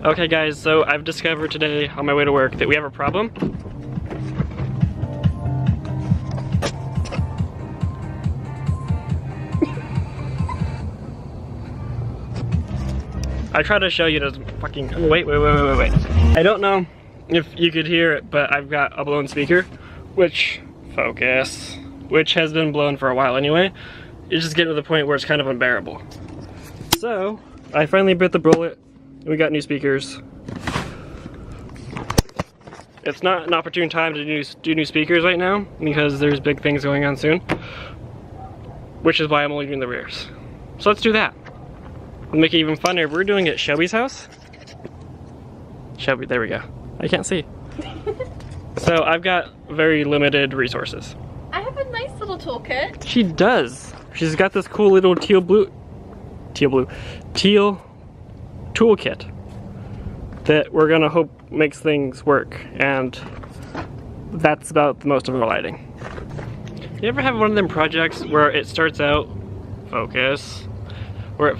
Okay guys, so I've discovered today on my way to work that we have a problem. I try to show you this fucking, wait. I don't know if you could hear it, but I've got a blown speaker, which has been blown for a while anyway. It's just getting to the point where it's kind of unbearable. So, I finally bit the bullet, and we got new speakers. It's not an opportune time to do new speakers right now, because there's big things going on soon. Which is why I'm only doing the rears. So let's do that. To make it even funner, we're doing it at Shelby's house. Shelby, there we go. I can't see. So I've got very limited resources. I have a nice little toolkit. She does. She's got this cool little teal toolkit that we're gonna hope makes things work, and that's about the most of our lighting. You ever have one of them projects where it starts out, where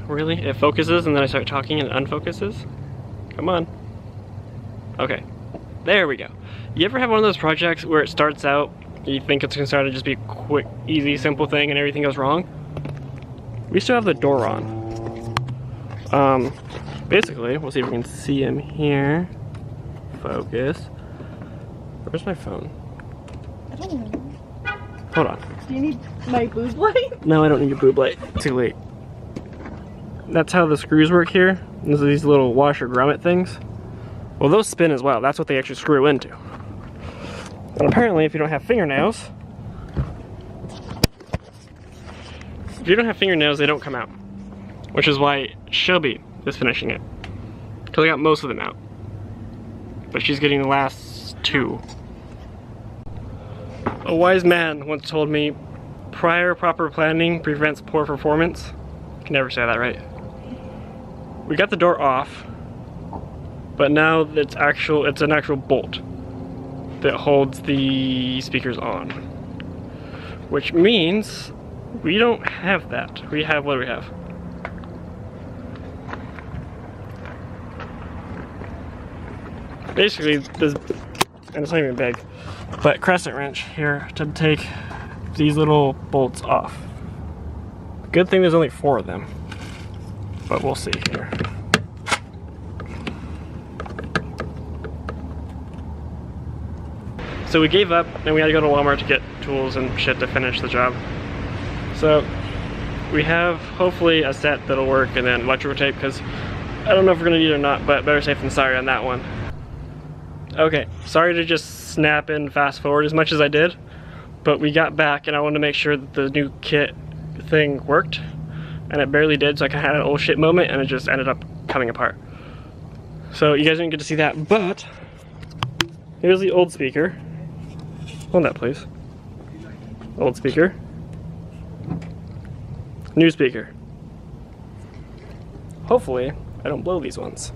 it focuses and then I start talking and it unfocuses? Come on. Okay, there we go. You ever have one of those projects where it starts out, you think it's gonna start to just be a quick, easy, simple thing and everything goes wrong? We still have the door on. Basically, we'll see if we can see him here. Focus. Where's my phone? I don't know. Hold on. Do you need my boob light? No, I don't need your boob light. Too late. That's how the screws work here. There's these little washer grommet things. Well, those spin as well. That's what they actually screw into. And apparently, if you don't have fingernails, they don't come out. Which is why Shelby is finishing it. Because I got most of them out. But she's getting the last two. A wise man once told me, prior proper planning prevents poor performance. I can never say that right. We got the door off, but now it's an actual bolt that holds the speakers on. Which means we don't have that. What do we have? Basically, this, and it's not even big, but crescent wrench here to take these little bolts off. Good thing there's only 4 of them, but we'll see here. So we gave up and we had to go to Walmart to get tools and shit to finish the job. So we have hopefully a set that'll work, and then electrical tape, because I don't know if we're gonna need it or not, but better safe than sorry on that one. Okay, sorry to just snap in fast forward as much as I did, but we got back and I wanted to make sure that the new kit thing worked, and it barely did, so I kind of had an old shit moment and it just ended up coming apart. So you guys didn't get to see that, but here's the old speaker. Hold that, please. Old speaker. New speaker. Hopefully, I don't blow these ones.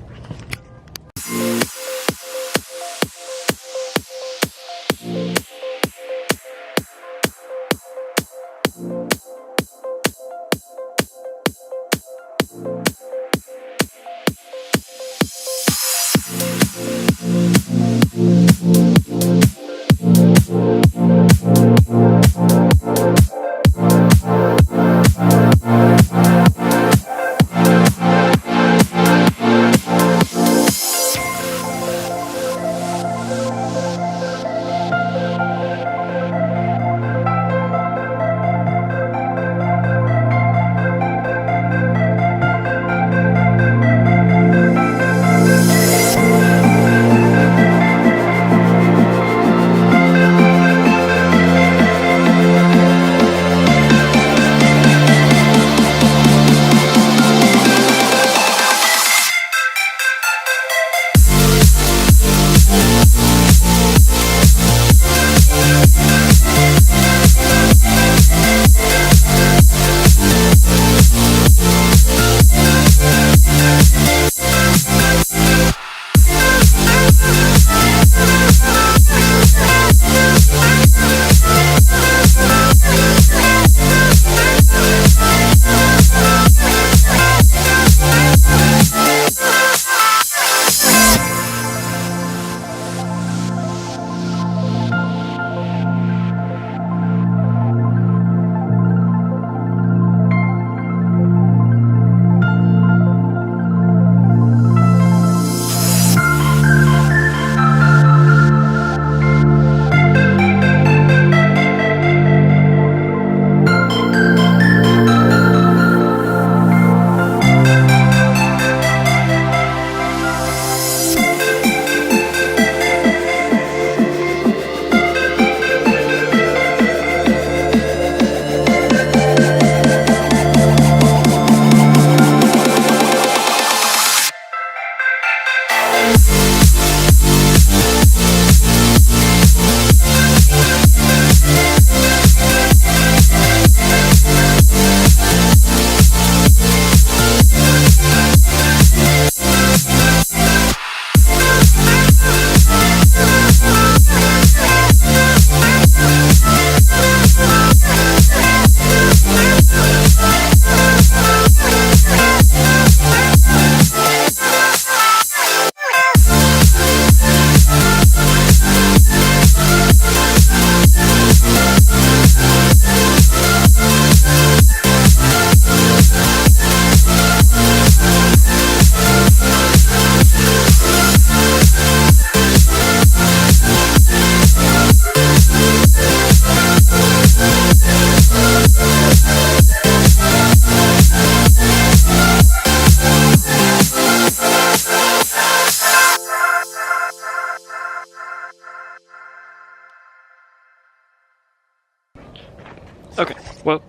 Okay, well,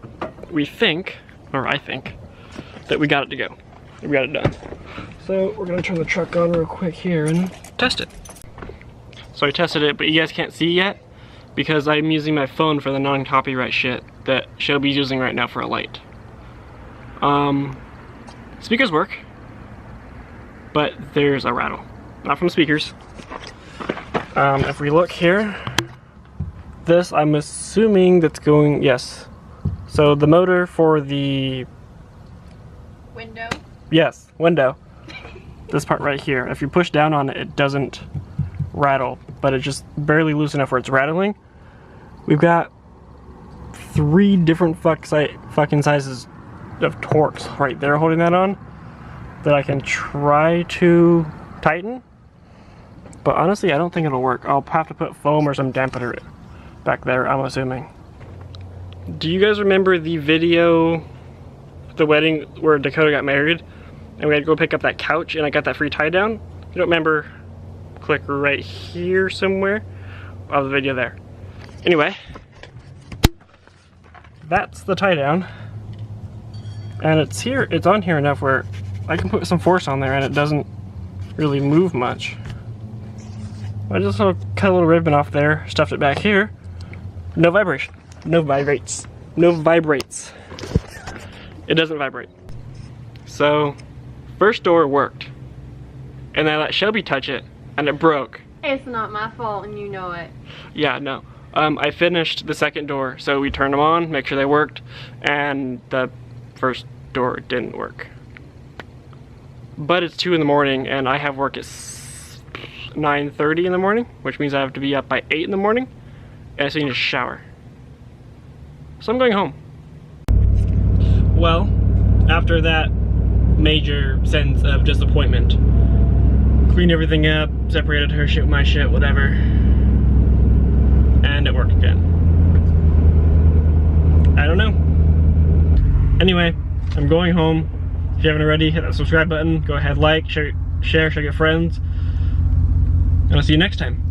we think, or I think, that we got it to go. We got it done. So we're gonna turn the truck on real quick here and test it. So I tested it, but you guys can't see yet because I'm using my phone for the non-copyright shit that Shelby's using right now for a light. Speakers work, but there's a rattle. Not from speakers. If we look here, this I'm assuming that's going, yes. So the motor for the Window? Yes, window. This part right here. If you push down on it, it doesn't rattle, but it's just barely loose enough where it's rattling. We've got 3 different fucking sizes of torques right there holding that on that I can try to tighten. But honestly, I don't think it'll work. I'll have to put foam or some dampener back there, I'm assuming. Do you guys remember the video, the wedding where Dakota got married? And we had to go pick up that couch and I got that free tie down? If you don't remember, click right here somewhere of the video there. Anyway, that's the tie down. And it's here, it's on here enough where I can put some force on there and it doesn't really move much. I just cut a little ribbon off there, stuffed it back here. No vibration. No vibrates. No vibrates. It doesn't vibrate. So, first door worked. And I let Shelby touch it, and it broke. It's not my fault and you know it. Yeah, no. I finished the second door, so we turned them on, make sure they worked, and the first door didn't work. But it's 2 in the morning, and I have work at 9:30 in the morning, which means I have to be up by 8 in the morning, and I still need to shower. So I'm going home. Well, after that major sense of disappointment, cleaned everything up, separated her shit with my shit, whatever, and it worked again. I don't know. Anyway, I'm going home. If you haven't already, hit that subscribe button, go ahead, like, share, share your friends, and I'll see you next time.